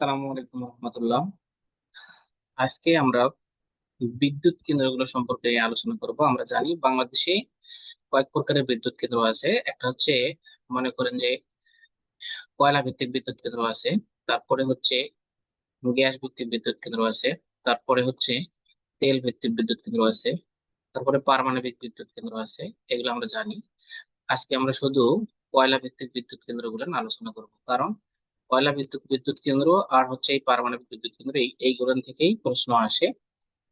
আসসালামু আলাইকুম রহমতুল্লাহ। আজকে আমরা বিদ্যুৎ কেন্দ্রগুলো সম্পর্কে আলোচনা করব। আমরা জানি বাংলাদেশে কয়েক প্রকারের বিদ্যুৎ কেন্দ্র আছে। একটা হচ্ছে, মনে করেন যে, কয়লা ভিত্তিক বিদ্যুৎ কেন্দ্র আছে। তারপরে হচ্ছে গ্যাস ভিত্তিক বিদ্যুৎ কেন্দ্র আছে। তারপরে হচ্ছে তেল ভিত্তিক বিদ্যুৎ কেন্দ্র আছে। তারপরে পারমাণবিক বিদ্যুৎ কেন্দ্র আছে। এগুলো আমরা জানি। আজকে আমরা শুধু কয়লা ভিত্তিক বিদ্যুৎ কেন্দ্রগুলো নিয়ে আলোচনা করব, কারণ কয়লা ভিত্তিক বিদ্যুৎ কেন্দ্র আর হচ্ছে এই পারমাণবিক বিদ্যুৎ কেন্দ্র এইগুলো থেকেই প্রশ্ন আসে।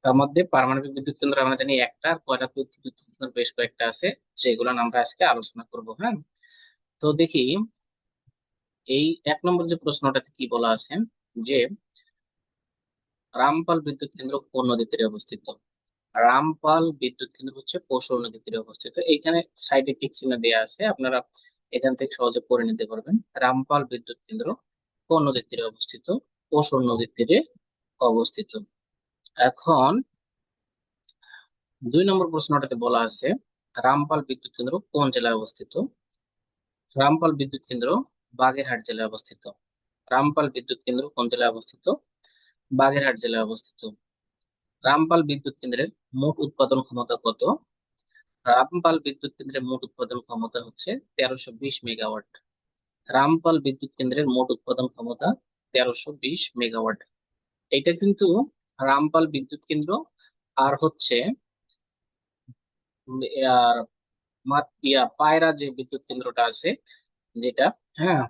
তার মধ্যে পারমাণবিক বিদ্যুৎ কেন্দ্র আমরা জানি একটা, আর কয়লা ভিত্তিক বিদ্যুৎ কেন্দ্র বেশ কয়েকটা আছে। সেগুলো নিয়ে আমরা আজকে আলোচনা করব। হ্যাঁ, তো দেখি এই 1 নম্বর যে প্রশ্নটাতে কি বলা আছে, যে রামপাল বিদ্যুৎ কেন্দ্র কোন নদীর তীরে অবস্থিত। রামপাল বিদ্যুৎ কেন্দ্র হচ্ছে পশুর নদীর তীরে অবস্থিত। এইখানে সাইডে টিক চিহ্ন দেওয়া আছে, আপনারা এখান থেকে সহজে পড়ে নিতে পারবেন। রামপাল বিদ্যুৎ কেন্দ্র কোন নদীর তীরে অবস্থিত? পশুর নদীর তীরে অবস্থিত। এখন 2 নম্বর প্রশ্নটাতে বলা আছে, রামপাল বিদ্যুৎ কেন্দ্র কোন জেলায় অবস্থিত। রামপাল বিদ্যুৎ কেন্দ্র বাগেরহাট জেলায় অবস্থিত। রামপাল বিদ্যুৎ কেন্দ্র কোন জেলায় অবস্থিত? বাগেরহাট জেলায় অবস্থিত। রামপাল বিদ্যুৎ কেন্দ্রের মোট উৎপাদন ক্ষমতা কত? রামপাল বিদ্যুৎ কেন্দ্রের মোট উৎপাদন ক্ষমতা হচ্ছে 1320 মেগাওয়াট। রামপাল বিদ্যুৎ কেন্দ্রের মোট উৎপাদন ক্ষমতা 1320 মেগাওয়াট। এটা কিন্তু রামপাল বিদ্যুৎ কেন্দ্র। আর হচ্ছে আর পায়রা যে বিদ্যুৎ কেন্দ্রটা আছে, যেটা, হ্যাঁ,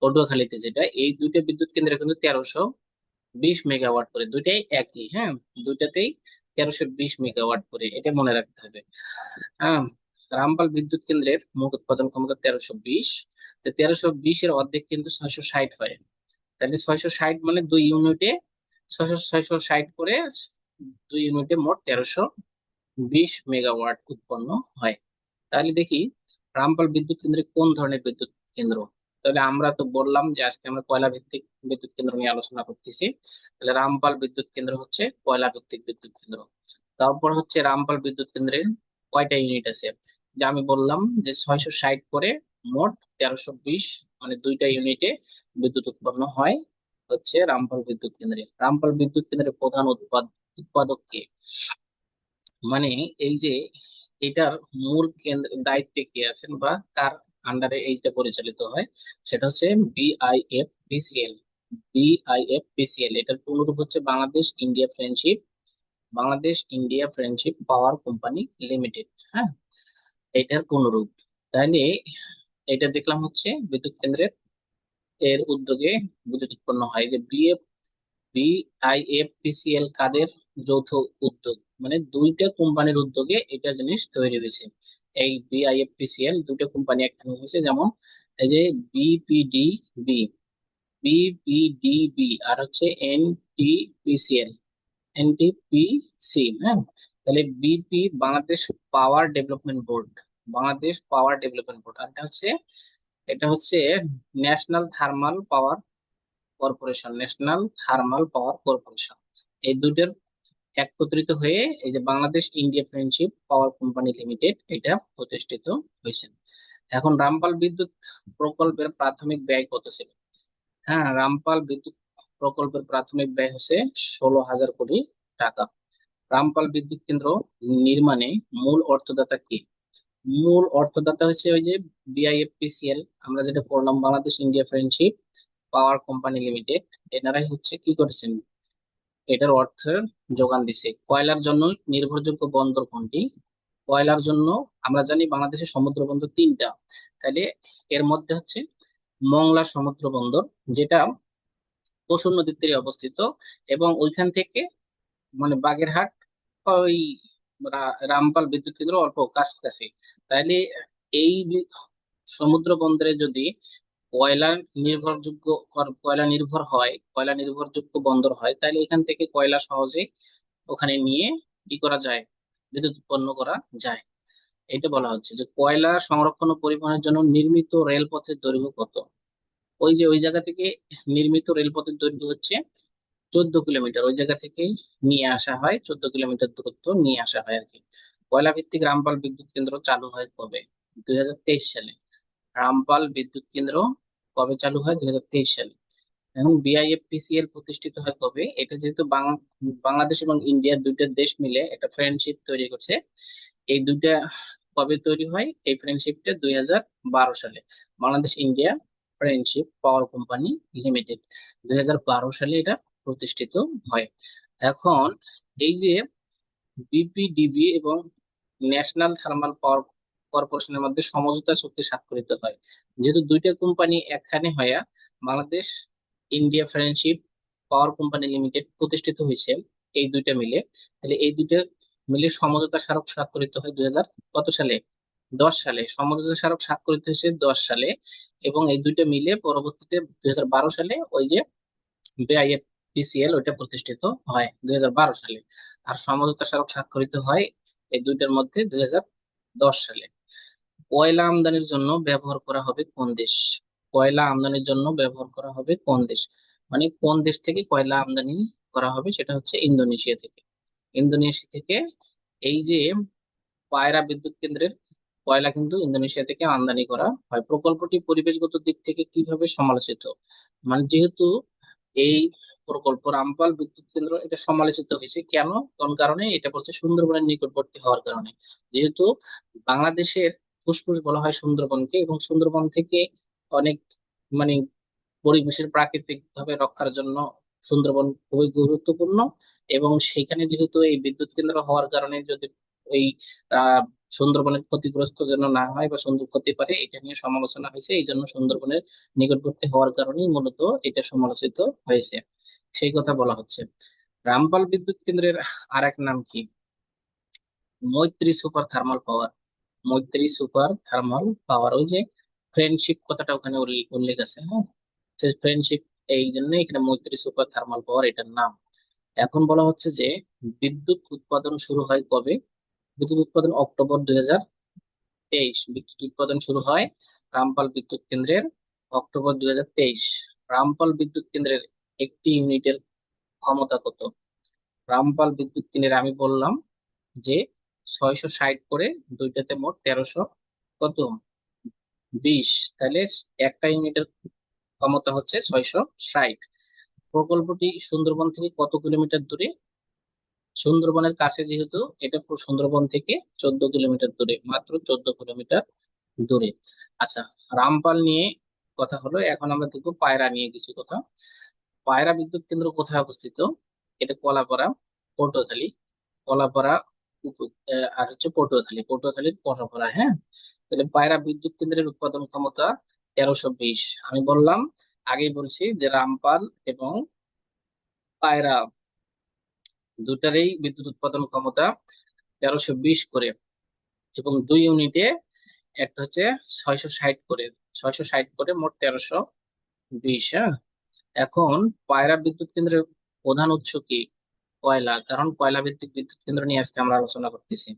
পটুয়াখালীতে, যেটা, এই দুইটা বিদ্যুৎ কেন্দ্রে কিন্তু 1320 মেগাওয়াট করে। দুইটাই একই, হ্যাঁ, দুইটাতেই 1320 মেগাওয়াট করে, এটা মনে রাখতে হবে। হ্যাঁ, রামপাল বিদ্যুৎ কেন্দ্রের মোট উৎপাদন ক্ষমতা 1320। তো 1320-এর অর্ধেক কিন্তু 660 হয়। তাহলে 660 মানে 2 ইউনিটে 660 করে 2 ইউনিটে মোট 1320 মেগাওয়াট উৎপন্ন হয়। তাহলে দেখি রামপাল বিদ্যুৎ কেন্দ্রে কোন ধরনের বিদ্যুৎ কেন্দ্র। তাহলে আমরা তো বললাম যে আজকে আমরা কয়লা ভিত্তিক বিদ্যুৎ কেন্দ্র নিয়ে আলোচনা করতেছি। তাহলে রামপাল বিদ্যুৎ কেন্দ্র হচ্ছে কয়লা ভিত্তিক বিদ্যুৎ কেন্দ্র। তারপর হচ্ছে রামপাল বিদ্যুৎ কেন্দ্রের কয়টা ইউনিট আছে। যে আমি বললাম যে 660 করে মোট 1320, মানে দুইটা ইউনিটে বিদ্যুৎ উৎপন্ন হয় হচ্ছে রামপাল বিদ্যুৎ কেন্দ্রে। রামপাল বিদ্যুৎ কেন্দ্রের প্রধান উৎপাদক কে? মানে এই যে এটার মূল কেন্দ্র দায়িত্বে কে আছেন, বা কার আন্ডারে এইটা পরিচালিত হয়, সেটা হচ্ছে বিআইএফপিসিএল। বিআইএফপিসিএল এটার পূর্ণরূপ হচ্ছে Bangladesh India friendship power company limited. হ্যাঁ, এটার পূর্ণরূপ। তাহলে এটা দেখলাম হচ্ছে বিদ্যুৎ কেন্দ্রের এর উদ্যোগে বিদ্যুৎ উৎপন্ন হয়। যে বিআইএফপিসিএল কাদের যৌথ উদ্যোগ, মানে দুইটা কোম্পানির উদ্যোগে এটা জিনিস তৈরি হয়েছে। এই বিআইএফপিসিএল দুটো কোম্পানি একখানে হয়েছে, যেমন এই যে বিপিডিবি, বিপিডিবি, আর হচ্ছে এনটিপিসিএল, এনটিপিসি। হ্যাঁ, তাহলে BP Bangladesh power development board, Bangladesh power development board. আর এটা হচ্ছে national thermal power corporation, national thermal power corporation. এই দুইটার একত্রিত হয়ে এই যে Bangladesh India friendship power company limited এটা প্রতিষ্ঠিত হয়েছে। এখন রামপাল বিদ্যুৎ প্রকল্পের প্রাথমিক ব্যয় কত ছিল? হ্যাঁ, রামপাল বিদ্যুৎ প্রকল্পের প্রাথমিক ব্যয় হচ্ছে 16,000 কোটি টাকা। রামপাল বিদ্যুৎ কেন্দ্র নির্মাণে মূল অর্থদাতা কে? মূল অর্থদাতা হচ্ছে ওই যে বিআইএফপিসিএল, আমরা যেটা পড়লাম, Bangladesh India friendship power company limited. এনারাই হচ্ছে কি করেছেন, এটার অর্থের যোগান দিছে। কয়লার জন্য নির্ভরযোগ্য বন্দর কোনটি? কয়লার জন্য আমরা জানি বাংলাদেশের সমুদ্র বন্দর 3টা। তাহলে এর মধ্যে হচ্ছে মংলা সমুদ্র বন্দর, যেটা পশুর নদীর তীরে অবস্থিত, এবং ওইখান থেকে মানে বাগেরহাট, ওই রামপাল বিদ্যুৎ কেন্দ্র অল্প কাছাকাছি। তাইলে এই সমুদ্র বন্দরে যদি কয়লা নির্ভরযোগ্য কয়লা নির্ভর হয়, কয়লা নির্ভরযোগ্য বন্দর হয়, তাহলে এখান থেকে কয়লা সহজে ওখানে নিয়ে কি করা যায়, বিদ্যুৎ উৎপন্ন করা যায়। এটা বলা হচ্ছে যে কয়লা সংরক্ষণ ও পরিবহনের জন্য নির্মিত রেলপথের দৈর্ঘ্য কত। ওই যে ওই জায়গা থেকে নির্মিত রেলপথের দৈর্ঘ্য হচ্ছে 14 কিলোমিটার। ওই জায়গা থেকে নিয়ে আসা হয়, 14 কিলোমিটার দূরত্ব নিয়ে আসা হয় আর কি। কয়লা ভিত্তিক রামপাল বিদ্যুৎ কেন্দ্র চালু হয় কবে? 2023 সালে। রামপাল বিদ্যুৎ কেন্দ্র কবে চালু হয়? 2023 সালে। এখন বিআইএফপিসিএল প্রতিষ্ঠিত হয় কবে? এটা যেহেতু বাংলাদেশ এবং ইন্ডিয়া দুইটা দেশ মিলে একটা ফ্রেন্ডশিপ তৈরি করছে, এই দুইটা কবে তৈরি হয়? এই ফ্রেন্ডশিপটা 2012 সালে, Bangladesh India friendship power company limited, 2012 সালে এটা প্রতিষ্ঠিত হয়। এখন এই যে বিপিডিবি এবং ন্যাশনাল থার্মাল পাওয়ার কর্পোরেশনের মধ্যে সমঝোতা চুক্তি স্বাক্ষরিত হয়, যেহেতু দুইটা কোম্পানি একখানে হয়ে Bangladesh India friendship power company limited প্রতিষ্ঠিত হয়েছে, এই দুইটা মিলে, তাহলে এই দুইটা মিলে সমঝোতা স্মারক স্বাক্ষরিত হয় 2000 কত সালে? 10 সালে সমঝোতা স্মারক স্বাক্ষরিত হয়েছে 10 সালে। এবং এই দুইটা মিলে পরবর্তীতে 2012 সালে ওই যে বিআইএফপিসিএল ওইটা প্রতিষ্ঠিত হয় 2012 সালে। আর সমঝোতা স্মারক স্বাক্ষরিত হয় এই দুইটার মধ্যে 2010 সালে। কয়লা আমদানির জন্য ব্যবহার করা হবে কোন দেশ? কয়লা আমদানির জন্য ব্যবহার করা হবে কোন দেশ, মানে কোন দেশ থেকে কয়লা আমদানি করা হবে? সেটা হচ্ছে ইন্দোনেশিয়া থেকে। ইন্দোনেশিয়া থেকে এই যে পায়রা বিদ্যুৎ কেন্দ্রের কয়লা কিন্তু ইন্দোনেশিয়া থেকে আমদানি করা হয়। প্রকল্পটি পরিবেশগত দিক থেকে কিভাবে সমালোচিত? মানে যেহেতু এই প্রকল্প রামপাল বিদ্যুৎ কেন্দ্র এটা সমালোচিত হয়েছে কেন, কোন কারণে? এটা বলছে সুন্দরবনের নিকটবর্তী হওয়ার কারণে। যেহেতু বাংলাদেশের ফুসফুস বলা হয় সুন্দরবনকে, এবং সুন্দরবন থেকে অনেক মানে পরিবেশের প্রাকৃতিক ভাবে রক্ষার জন্য সুন্দরবন খুবই গুরুত্বপূর্ণ। এবং সেখানে যেহেতু এই বিদ্যুৎ কেন্দ্র হওয়ার কারণে যদি ওই আহ সুন্দরবনের ক্ষতিগ্রস্ত যেন না হয় বা সুন্দর ক্ষতি পারে, এটা নিয়ে সমালোচনা হয়েছে। এই জন্য সুন্দরবনের নিকটবর্তী হওয়ার কারণেই মূলত এটা সমালোচিত হয়েছে, সেই কথা বলা হচ্ছে। রামপাল বিদ্যুৎ কেন্দ্রের আর এক নাম কি? মৈত্রী সুপার থার্মাল পাওয়ার। মৈত্রী সুপার থার্মাল পাওয়ার, ওই যে ফ্রেন্ডশিপ কথাটা ওখানে উল্লেখ আছে, হ্যাঁ, ফ্রেন্ডশিপ, এই জন্য এখানে মৈত্রী সুপার থার্মাল পাওয়ার এটার নাম। এখন বলা হচ্ছে যে বিদ্যুৎ উৎপাদন শুরু হয় কবে? বিদ্যুৎ উৎপাদন অক্টোবর 2023, বিদ্যুৎ উৎপাদন শুরু হয় রামপাল বিদ্যুৎ কেন্দ্রের অক্টোবর 2023। রামপাল বিদ্যুৎ কেন্দ্রের একটি ইউনিটের ক্ষমতা কত? রামপাল বিদ্যুৎ কেন্দ্রের আমি বললাম যে 660 করে, দুইটাতে মোট 1300 কত 20, তাহলে একটা ইউনিটের ক্ষমতা হচ্ছে 660। প্রকল্পটি সুন্দরবন থেকে কত কিলোমিটার দূরে? সুন্দরবনের কাছে যেহেতু, এটা পুরো সুন্দরবন থেকে 14 কিলোমিটার দূরে, মাত্র 14 কিলোমিটার দূরে। আচ্ছা, রামপাল নিয়ে কথা হলো, এখন আমরা দেখবো পায়রা নিয়ে কিছু কথা। পায়রা বিদ্যুৎ কেন্দ্র কোথায় অবস্থিত? এটা কলাপাড়া, পটুয়াখালী, কলাপাড়া আর হচ্ছে পটুয়াখালী, পটুয়াখালীর কলাপাড়া, হ্যাঁ। তাহলে পায়রা বিদ্যুৎ কেন্দ্রের উৎপাদন ক্ষমতা 1320। আমি বললাম, আগেই বলছি যে রামপাল এবং পায়রা দুটারই বিদ্যুৎ উৎপাদন ক্ষমতা 1320 করে, এবং দুই ইউনিটে একটা হচ্ছে 660 করে, 660 করে মোট 1320, হ্যাঁ। এখন পায়রা বিদ্যুৎ কেন্দ্রের প্রধান উৎস কি? কয়লা, কারণ কয়লা ভিত্তিক বিদ্যুৎ কেন্দ্র নিয়ে আজকে আমরা আলোচনা করতেছি।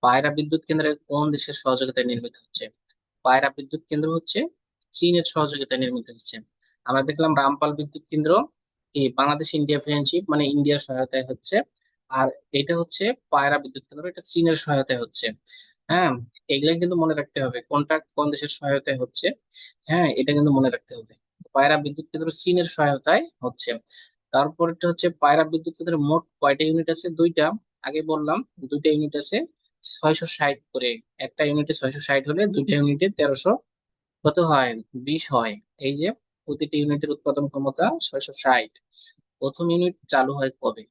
পায়রা বিদ্যুৎ কেন্দ্রের কোন দেশের সহযোগিতায় নির্মিত হচ্ছে? পায়রা বিদ্যুৎ কেন্দ্র হচ্ছে চীনের সহযোগিতায় নির্মিত হচ্ছে। আমরা দেখলাম রামপাল বিদ্যুৎ কেন্দ্র এই বাংলাদেশ ইন্ডিয়া ফ্রেন্ডশিপ মানে ইন্ডিয়ার সহায়তায় হচ্ছে। আর এটা হচ্ছে পায়রা বিদ্যুৎ কেন্দ্র, এটা চীনের সহায়তায় হচ্ছে, হ্যাঁ। এগুলা কিন্তু মনে রাখতে হবে কোনটা কোন দেশের সহায়তায় হচ্ছে, হ্যাঁ, এটা কিন্তু মনে রাখতে হবে। পায়রা বিদ্যুৎ কেন্দ্র চীনের সহায়তায় হচ্ছে। তারপরটা হচ্ছে পায়রা বিদ্যুৎ কেন্দ্রের মোট কয়টা ইউনিট আছে? দুইটা, আগে বললাম দুইটা ইউনিট আছে 660 করে, একটা ইউনিটে 660 হলে দুইটা ইউনিটে 1300 কত হয় 20 হয়। এই যে প্রতিটি ইউনিটের উৎপাদন ক্ষমতা 660। প্রথম ইউনিট চালু হয় কবে?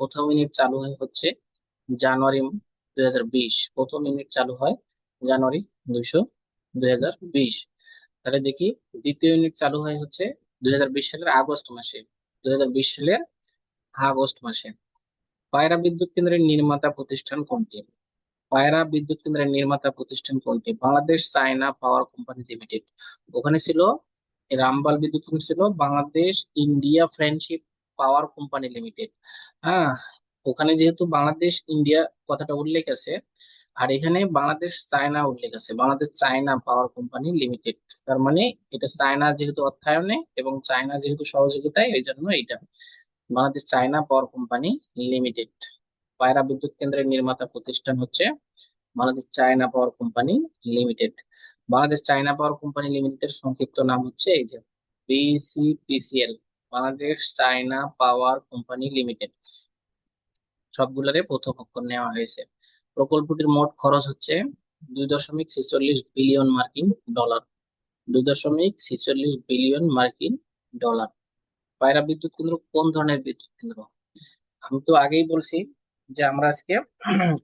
প্রথম ইউনিট চালু হয় হচ্ছে জানুয়ারি 2020। প্রথম ইউনিট চালু হয় জানুয়ারি 2020। তাহলে দেখি দ্বিতীয় ইউনিট চালু হয় হচ্ছে 2020 সালের আগস্ট মাসে, 2020 সালের আগস্ট মাসে। পায়রা বিদ্যুৎ কেন্দ্রের নির্মাতা প্রতিষ্ঠান কোনটি? পায়রা বিদ্যুৎ কেন্দ্রের নির্মাতা প্রতিষ্ঠান কোনটি? Bangladesh China power company limited. ওখানে ছিল এই রামপাল বিদ্যুৎ কেন্দ্র ছিল Bangladesh India friendship power company limited, হ্যাঁ। ওখানে যেহেতু বাংলাদেশ ইন্ডিয়া কথাটা উল্লেখ আছে, আর এখানে বাংলাদেশ চায়না উল্লেখ আছে, Bangladesh China power company limited. তার মানে এটা চায়না যেহেতু অর্থায়নে এবং চায়না যেহেতু সহযোগিতায়, এই জন্য এটা Bangladesh China power company limited. পায়রা বিদ্যুৎ কেন্দ্রের নির্মাতা প্রতিষ্ঠান হচ্ছে Bangladesh China power company limited. Bangladesh China power company লিমিটেডের সংক্ষিপ্ত নাম হচ্ছে এই যে BCPCL, Bangladesh China power company limited, সবগুলোরে প্রথম অক্ষর নেওয়া হয়েছে। প্রকল্পটির মোট খরচ হচ্ছে 2.46 বিলিয়ন মার্কিন ডলার। 2.46 বিলিয়ন মার্কিন ডলার। পায়রা বিদ্যুৎ কেন্দ্র কোন ধরনের বিদ্যুৎ কেন্দ্র? আমি তো আগেই বলছি যে আমরা আজকে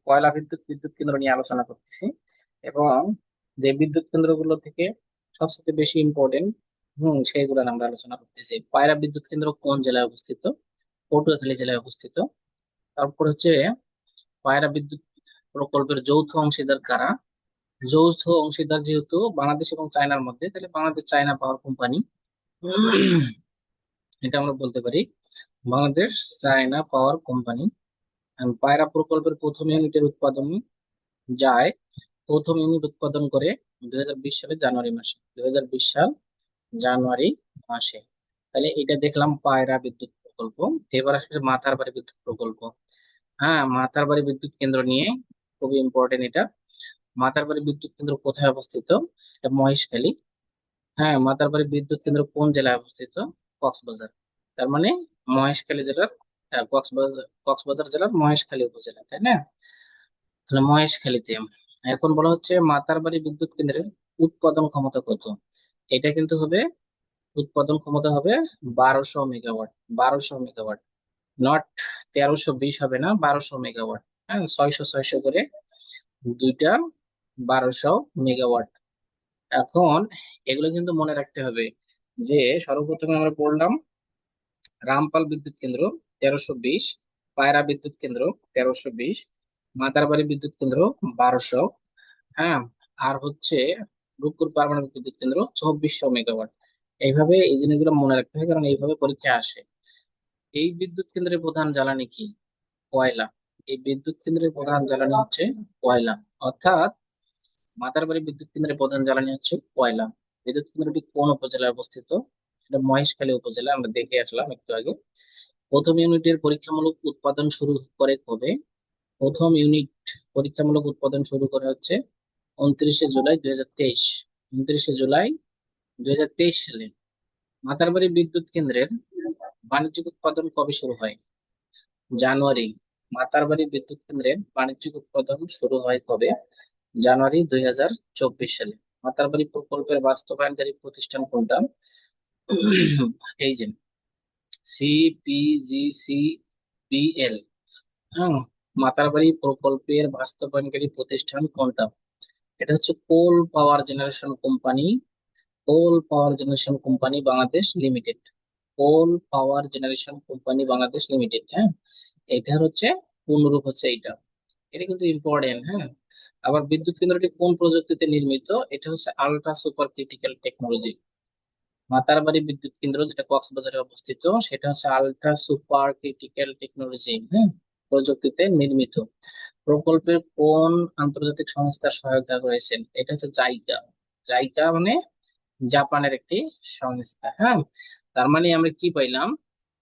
কয়লা বিদ্যুৎ বিদ্যুৎ কেন্দ্র নিয়ে আলোচনা করতেছি, এবং যে বিদ্যুৎ কেন্দ্রগুলো থেকে সবচেয়ে বেশি ইম্পর্টেন্ট সেইগুলো আমরা আলোচনা করতেছি। পায়রা বিদ্যুৎ কেন্দ্র কোন জেলায় অবস্থিত? পটুয়াখালী জেলায় অবস্থিত। তারপর হচ্ছে পায়রা বিদ্যুৎ প্রকল্পের যৌথ অংশীদার কারা? যৌথ অংশীদার যেহেতু বাংলাদেশ এবং চায়নার মধ্যে, তাহলে বাংলাদেশ চায়না পাওয়ার কোম্পানি, এটা আমরা বলতে পারি বাংলাদেশ চায়না পাওয়ার কোম্পানি। পায়রা প্রকল্পের প্রথম ইউনিটের উৎপাদন যায়, প্রথম ইউনিট উৎপাদন করে 2020 সালের জানুয়ারি মাসে। 2020 সাল জানুয়ারি মাসে। তাহলে এটা দেখলাম পায়রা বিদ্যুৎ প্রকল্প। এবার আসলে মাথারবাড়ি বিদ্যুৎ প্রকল্প। হ্যাঁ, মাথারবাড়ি বিদ্যুৎ কেন্দ্র নিয়ে খুবই ইম্পর্টেন্ট এটা। মাতারবাড়ি বিদ্যুৎ কেন্দ্র কোথায় অবস্থিত? এটা মহেশখালী। হ্যাঁ, মাতারবাড়ি বিদ্যুৎ কেন্দ্র কোন জেলায় অবস্থিত? কক্সবাজার। তার মানে মহেশখালী জেলার, কক্সবাজার জেলার মহেশখালী উপজেলা, তাই না? তাহলে মহেশখালীতে। এখন বলা হচ্ছে মাতারবাড়ি বিদ্যুৎ কেন্দ্রের উৎপাদন ক্ষমতা কত? এটা কিন্তু হবে, উৎপাদন ক্ষমতা হবে 1200 মেগাওয়াট। 1200 মেগাওয়াট, নট 1320 হবে না, 1200 মেগাওয়াট। হ্যাঁ, 600 600 করে দুইটা, 1200 মেগাওয়াট। এখন এগুলো কিন্তু মনে রাখতে হবে যে সর্বপ্রথমে আমরা পড়লাম রামপাল বিদ্যুৎ কেন্দ্র 1320, পায়রা বিদ্যুৎ কেন্দ্র 1320, মাদারবাড়ি বিদ্যুৎ কেন্দ্র 1200। হ্যাঁ, আর হচ্ছে রূপপুর পারমাণবিক বিদ্যুৎ কেন্দ্র 2400 মেগাওয়াট। এইভাবে এই জিনিসগুলো মনে রাখতে হয়, কারণ এইভাবে পরীক্ষা আসে। এই বিদ্যুৎ কেন্দ্রের প্রধান জ্বালানি কি? কয়লা। এই বিদ্যুৎ কেন্দ্রের প্রধান জ্বালানি হচ্ছে কয়লা। অর্থাৎ মাতারবাড়ি বিদ্যুৎ কেন্দ্রের প্রধান জ্বালানি হচ্ছে কয়লা। বিদ্যুৎ কেন্দ্রটি কোন উপজেলায় অবস্থিত? এটা মহেশখালী উপজেলা, আমরা দেখে আসলাম একটু আগে। প্রথম ইউনিটের পরীক্ষামূলক উৎপাদন শুরু করে কবে? প্রথম ইউনিট পরীক্ষামূলক উৎপাদন শুরু করে হচ্ছে 29শে জুলাই 2023। 29শে জুলাই 2023 সালে। মাতারবাড়ি বিদ্যুৎ কেন্দ্রের বাণিজ্যিক উৎপাদন কবে শুরু হয়? জানুয়ারি। মাতারবাড়ি বিদ্যুৎ কেন্দ্রের বাণিজ্যিক উৎপাদন শুরু হয় কবে? জানুয়ারি 2024 সালে। মাতারবাড়ি প্রকল্পের বাস্তবায়নকারী প্রতিষ্ঠান কোনটা? এই যে সিপিজিসিপিএল। হ্যাঁ, মাতারবাড়ি প্রকল্পের বাস্তবায়নকারী প্রতিষ্ঠান কোনটা? এটা হচ্ছে coal power generation company. Coal power generation company Bangladesh limited. Coal power generation company Bangladesh limited. হ্যাঁ, এটার হচ্ছে পূর্ণরূপ হচ্ছে এইটা। এটা কিন্তু ইম্পর্টেন্ট। হ্যাঁ, আবার বিদ্যুৎ কেন্দ্রটি কোন প্রযুক্তিতে নির্মিত? এটা হচ্ছে ultra super critical technology. Matarbari বিদ্যুৎ কেন্দ্র যেটা কক্সবাজারে অবস্থিত, সেটা হচ্ছে আলট্রা সুপার ক্রিটিক্যাল টেকনোলজি, হ্যাঁ, প্রযুক্তিতে নির্মিত। প্রকল্পের কোন আন্তর্জাতিক সংস্থার সহায়তা রয়েছেন? এটা হচ্ছে জাইকা। জাইকা মানে জাপানের একটি সংস্থা। হ্যাঁ, তার মানে আমরা কি পাইলাম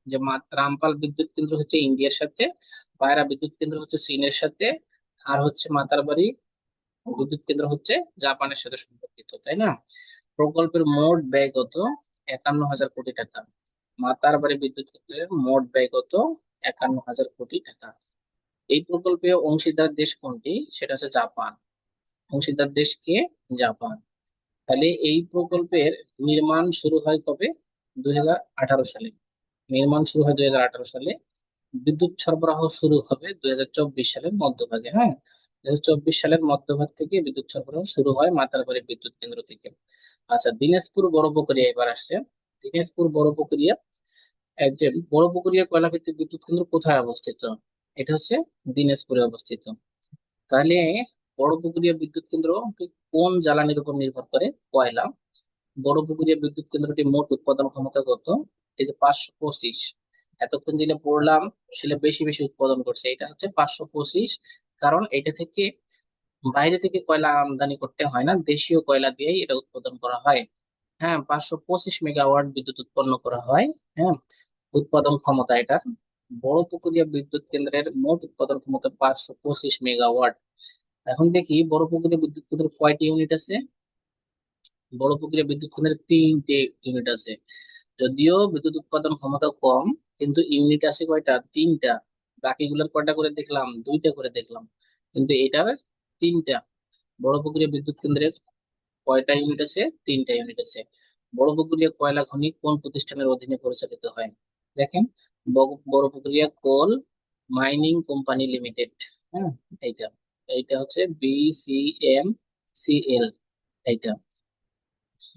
যে রামপাল বিদ্যুৎ কেন্দ্র হচ্ছে ইন্ডিয়ার সাথে, পায়রা বিদ্যুৎ কেন্দ্র হচ্ছে চীনের সাথে, আর হচ্ছে মাতারবাড়ি বিদ্যুৎ কেন্দ্র হচ্ছে জাপানের সাথে সম্পর্কিত, তাই না? প্রকল্পের মোট ব্যয় কত? 51,000 কোটি টাকা। মাতারবাড়ি বিদ্যুৎ কেন্দ্রের মোট ব্যয় কত? 51,000 কোটি টাকা। এই প্রকল্পে অংশীদার দেশ কোনটি? সেটা হচ্ছে জাপান। অংশীদার দেশ কে? জাপান। তাহলে এই প্রকল্পের নির্মাণ শুরু হয় কবে? 2018 সালে। নির্মাণ শুরু হয় 2018 সালে। বিদ্যুৎ সরবরাহ শুরু হবে 2024 সালের মধ্যভাগে। হ্যাঁ, 2024 সালের মধ্যভাগ থেকে বিদ্যুৎ সরবরাহ শুরু হয় মাতারবাড়ি বিদ্যুৎ কেন্দ্র থেকে। আচ্ছা, দিনাজপুর বড়পুকুরিয়া এবার আসছে। দিনাজপুর বড়পুকুরিয়া, এই যে বড়পুকুরিয়া কয়লা ভিত্তিক বিদ্যুৎ কেন্দ্র কোথায় অবস্থিত? এটা হচ্ছে দিনাজপুরে অবস্থিত। তাহলে বড়পুকুরিয়া বিদ্যুৎ কেন্দ্র কোন জ্বালানির উপর নির্ভর করে? কয়লা। বড়পুকুরিয়া বিদ্যুৎ কেন্দ্রটি মোট উৎপাদন ক্ষমতা কত? এই যে 525। এতক্ষণ যেটা পড়লাম সেটা বেশি বেশি উৎপাদন করছে, এটা হচ্ছে 525। কারণ এটা থেকে বাইরে থেকে কয়লা আমদানি করতে হয় না, দেশীয় কয়লা দিয়েই এটা উৎপাদন করা হয়। হ্যাঁ, 525 মেগাওয়াট বিদ্যুৎ উৎপন্ন করা হয়। হ্যাঁ, উৎপাদন ক্ষমতা এটা। বড় পুকুরিয়া বিদ্যুৎ কেন্দ্রের মোট উৎপাদন ক্ষমতা 525 মেগাওয়াট। এখন দেখি বড় পুকুরিয়া বিদ্যুৎ কেন্দ্রের কয়টি ইউনিট আছে। বড় পুকুরিয়া বিদ্যুৎ কেন্দ্রের 3টে ইউনিট আছে। যদিও বিদ্যুৎ উৎপাদন ক্ষমতা কম, কিন্তু ইউনিট আছে কয়টা? তিনটা। বাকিগুলোর কয়টা করে দেখলাম? দুইটা করে দেখলাম, কিন্তু এটার তিনটা। বড় পুকুরিয়া বিদ্যুৎ কেন্দ্রের কয়টা ইউনিট আছে? তিনটা ইউনিট আছে। বড় পুকুরিয়া কয়লা খনি কোন প্রতিষ্ঠানের অধীনে পরিচালিত হয়? দেখেন, Barapukuria coal mining company limited. হ্যাঁ, এইটা এইটা হচ্ছে BCMCL। এইটা।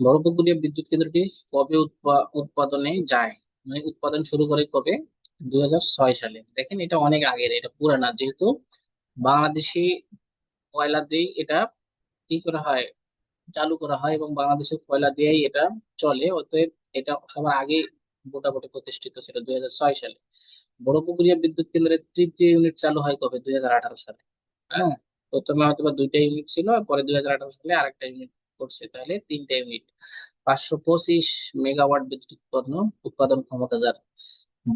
বড় পুকুরিয়া বিদ্যুৎ কেন্দ্রটি কবে উৎপাদনে যায়, মানে উৎপাদন শুরু করে কবে? 2006 সালে। দেখেন, এটা অনেক আগের, এটা পুরানা, যেহেতু বাংলাদেশি কয়লা দিয়ে এটা কি করা হয়, চালু করা হয়, এবং বাংলাদেশের কয়লা দিয়েই এটা চলে, অতএব এটা সবার আগে মোটামুটি প্রতিষ্ঠিত ছিল 2006 সালে। বড় পুকুরিয়া বিদ্যুৎ কেন্দ্রের তৃতীয় ইউনিট চালু হয় কবে? 2018 সালে। হ্যাঁ, প্রথমে হয়তো বা দুইটা ইউনিট ছিল, পরে 2018 সালে আরেকটা ইউনিট করছে, তাহলে তিনটা ইউনিট। 525 মেগাওয়াট বিদ্যুৎ উৎপাদন ক্ষমতা যার।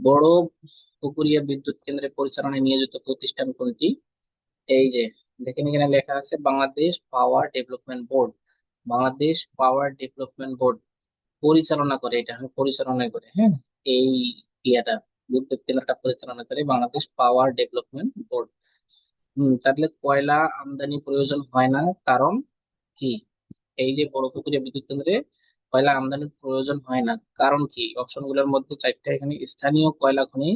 বড় পুকুরিয়া বিদ্যুৎ কেন্দ্রের পরিচালনায় নিয়োজিত প্রতিষ্ঠান কোনটি? এই যে, দেখেন এখানে লেখা আছে Bangladesh power development board. Bangladesh power development board পরিচালনা করে, এটা পরিচালনা করে। হ্যাঁ, এই ইয়াটা, বিদ্যুৎ কেন্দ্রটা পরিচালনা করে বাংলাদেশ পাওয়ার ডেভেলপমেন্ট বোর্ড। তাহলে কয়লা আমদানি প্রয়োজন হয় না, কারণ কি? এই যে বড় পুকুরিয়া বিদ্যুৎ কেন্দ্রে কয়লা আমদানির প্রয়োজন হয় না, কারণ কি? অপশনগুলোর মধ্যে চারটা, এখানে স্থানীয় কয়লা খনি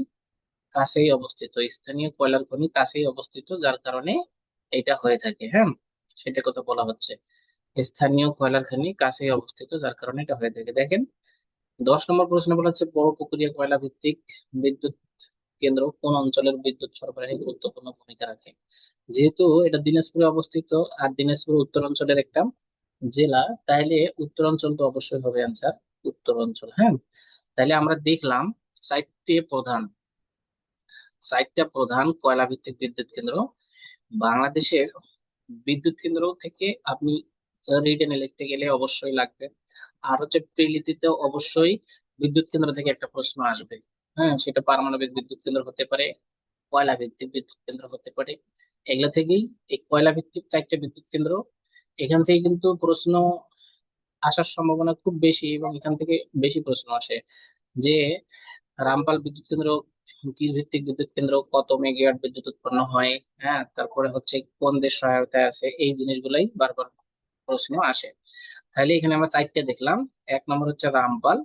কাছেই অবস্থিত, স্থানীয় কয়লার খনি কাছেই অবস্থিত, যার কারণে এটা হয়ে থাকে। হ্যাঁ, সেটা কথা বলা হচ্ছে, স্থানীয় কয়লার খনি কাছেই অবস্থিত, যার কারণে এটা হয়ে থাকে। দেখেন, 10 নম্বর প্রশ্ন বলা হচ্ছে বড় পুকুরিয়া কয়লা ভিত্তিক বিদ্যুৎ কেন্দ্র কোন অঞ্চলের বিদ্যুৎ সরবরাহে গুরুত্বপূর্ণ ভূমিকা রাখে? যেহেতু এটা দিনাজপুরে অবস্থিত, আর দিনাজপুর উত্তরাঞ্চলের একটা জেলা, তাইলে উত্তরাঞ্চল তো অবশ্যই হবে অ্যান্সার, উত্তরাঞ্চল। হ্যাঁ, তাইলে আমরা দেখলাম চারটে প্রধান, চারটা প্রধান কয়লা ভিত্তিক বিদ্যুৎ কেন্দ্র বাংলাদেশের। বিদ্যুৎ কেন্দ্র থেকে আপনি রিটেনে লিখতে গেলে অবশ্যই লাগবে। আর হচ্ছে প্রিলিতে অবশ্যই বিদ্যুৎ কেন্দ্র থেকে একটা প্রশ্ন আসবে। হ্যাঁ, সেটা পারমাণবিক বিদ্যুৎ কেন্দ্র হতে পারে, কয়লা ভিত্তিক বিদ্যুৎ কেন্দ্র হতে পারে। এগুলা থেকেই, এই কয়লা ভিত্তিক চারটে বিদ্যুৎ কেন্দ্র, এখান থেকে কিন্তু প্রশ্ন আসার সম্ভাবনা খুব বেশি, এবং এখান থেকে বেশি প্রশ্ন আসে যে রামপাল বিদ্যুৎ কেন্দ্র কি ভিত্তিক বিদ্যুৎ কেন্দ্র, কত মেগাওয়াট বিদ্যুৎ উৎপন্ন হয়। হ্যাঁ, তারপরে হচ্ছে কোন দেশ সহায়তায় আছে, এই জিনিসগুলাই বারবার প্রশ্ন আসে। তাহলে এখানে আমরা চারটে দেখলাম। 1 নম্বর হচ্ছে রামপাল,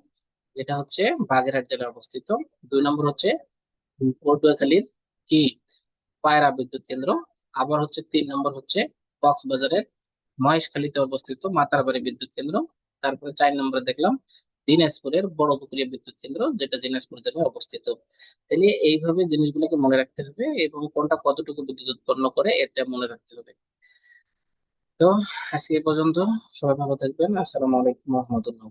যেটা হচ্ছে বাগেরহাট জেলায় অবস্থিত। 2 নম্বর হচ্ছে পটুয়াখালীর কি পায়রা বিদ্যুৎ কেন্দ্র। আবার হচ্ছে 3 নম্বর হচ্ছে কক্সবাজারের মহেশখালীতে অবস্থিত মাতারবাড়ি বিদ্যুৎ কেন্দ্র। তারপরে 4 নম্বরে দেখলাম দিনাজপুরের বড় পুকুরিয়া বিদ্যুৎ কেন্দ্র, যেটা দিনাজপুর জেলায় অবস্থিত। তাহলে এইভাবে জিনিসগুলোকে মনে রাখতে হবে, এবং কোনটা কতটুকু বিদ্যুৎ উৎপন্ন করে এটা মনে রাখতে হবে। তো আজকে এ পর্যন্ত, সবাই ভালো থাকবেন। আসসালামু আলাইকুম রহমতুল্লাহ।